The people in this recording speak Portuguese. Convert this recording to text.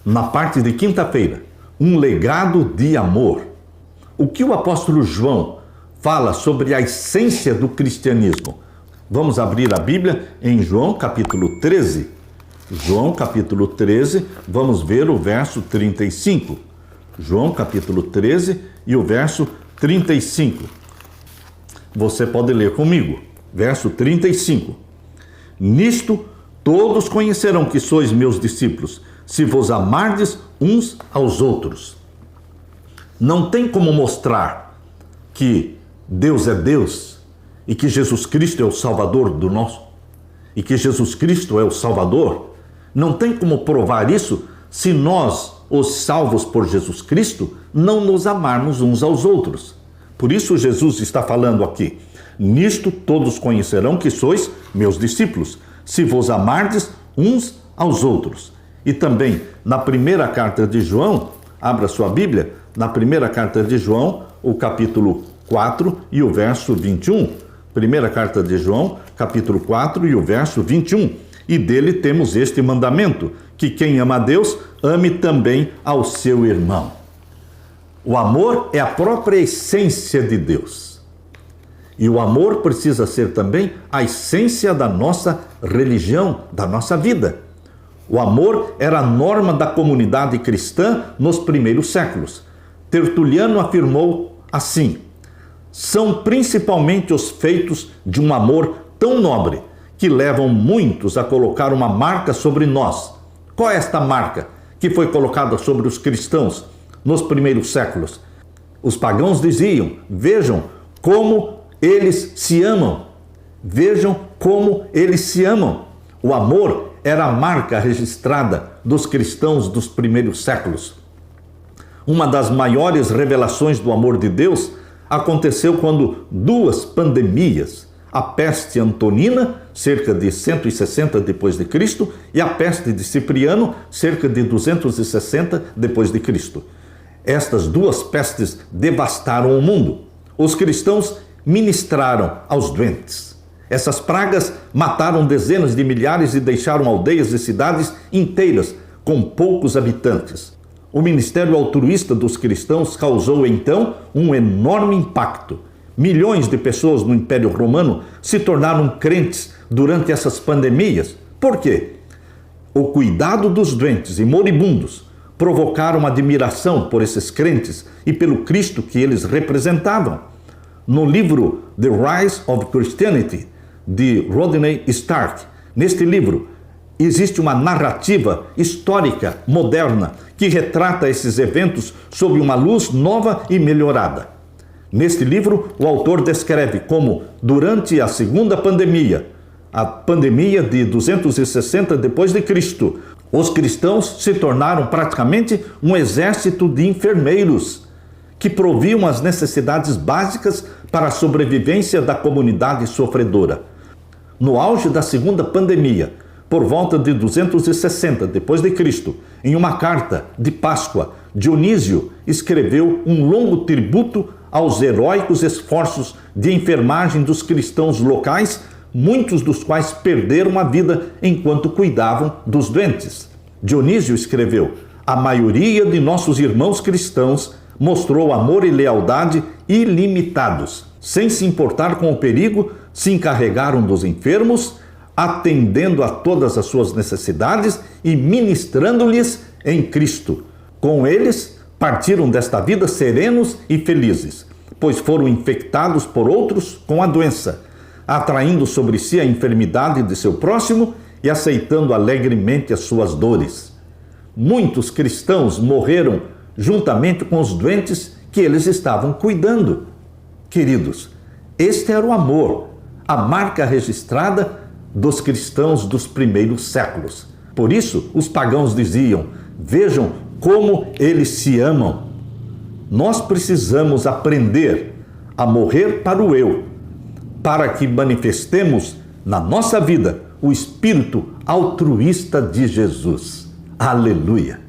na parte de quinta-feira, um legado de amor. O que o apóstolo João fala sobre a essência do cristianismo? Vamos abrir a Bíblia em João capítulo 13. João capítulo 13, vamos ver o verso 35. João capítulo 13 e o verso 35. Você pode ler comigo. Verso 35. Nisto todos conhecerão que sois meus discípulos, se vos amardes uns aos outros. Não tem como mostrar que Deus é Deus e que Jesus Cristo é o Salvador do nosso, e que Jesus Cristo é o Salvador. Não tem como provar isso se nós, os salvos por Jesus Cristo, não nos amarmos uns aos outros. Por isso Jesus está falando aqui: nisto todos conhecerão que sois meus discípulos, se vos amardes uns aos outros. E também na primeira carta de João, abra sua Bíblia, na primeira carta de João, o capítulo 4 e o verso 21. Primeira carta de João, capítulo 4 e o verso 21. E dele temos este mandamento, que quem ama a Deus, ame também ao seu irmão. O amor é a própria essência de Deus. E o amor precisa ser também a essência da nossa religião, da nossa vida. O amor era a norma da comunidade cristã nos primeiros séculos. Tertuliano afirmou assim: são principalmente os feitos de um amor tão nobre que levam muitos a colocar uma marca sobre nós. Qual é esta marca que foi colocada sobre os cristãos nos primeiros séculos? Os pagãos diziam: vejam como eles se amam. Vejam como eles se amam. O amor era a marca registrada dos cristãos dos primeiros séculos. Uma das maiores revelações do amor de Deus aconteceu quando duas pandemias, a peste antonina, cerca de 160 depois de Cristo, e a peste de Cipriano, cerca de 260 depois de Cristo. Estas duas pestes devastaram o mundo. Os cristãos ministraram aos doentes. Essas pragas mataram dezenas de milhares e deixaram aldeias e cidades inteiras com poucos habitantes. O ministério altruísta dos cristãos causou então um enorme impacto. Milhões de pessoas no Império Romano se tornaram crentes durante essas pandemias. Por quê? O cuidado dos doentes e moribundos provocaram admiração por esses crentes e pelo Cristo que eles representavam. No livro The Rise of Christianity, de Rodney Stark, neste livro existe uma narrativa histórica moderna que retrata esses eventos sob uma luz nova e melhorada. Neste livro, o autor descreve como, durante a segunda pandemia, a pandemia de 260 depois de Cristo, os cristãos se tornaram praticamente um exército de enfermeiros que proviam as necessidades básicas para a sobrevivência da comunidade sofredora. No auge da segunda pandemia, por volta de 260 depois de Cristo, em uma carta de Páscoa, Dionísio escreveu um longo tributo aos heróicos esforços de enfermagem dos cristãos locais, muitos dos quais perderam a vida enquanto cuidavam dos doentes. Dionísio escreveu: a maioria de nossos irmãos cristãos mostrou amor e lealdade ilimitados. Sem se importar com o perigo, se encarregaram dos enfermos, atendendo a todas as suas necessidades e ministrando-lhes em Cristo. Com eles, partiram desta vida serenos e felizes, pois foram infectados por outros com a doença, atraindo sobre si a enfermidade de seu próximo e aceitando alegremente as suas dores. Muitos cristãos morreram juntamente com os doentes que eles estavam cuidando. Queridos, este era o amor, a marca registrada dos cristãos dos primeiros séculos. Por isso, os pagãos diziam: vejam como eles se amam. Nós precisamos aprender a morrer para o eu, para que manifestemos na nossa vida o espírito altruísta de Jesus. Aleluia!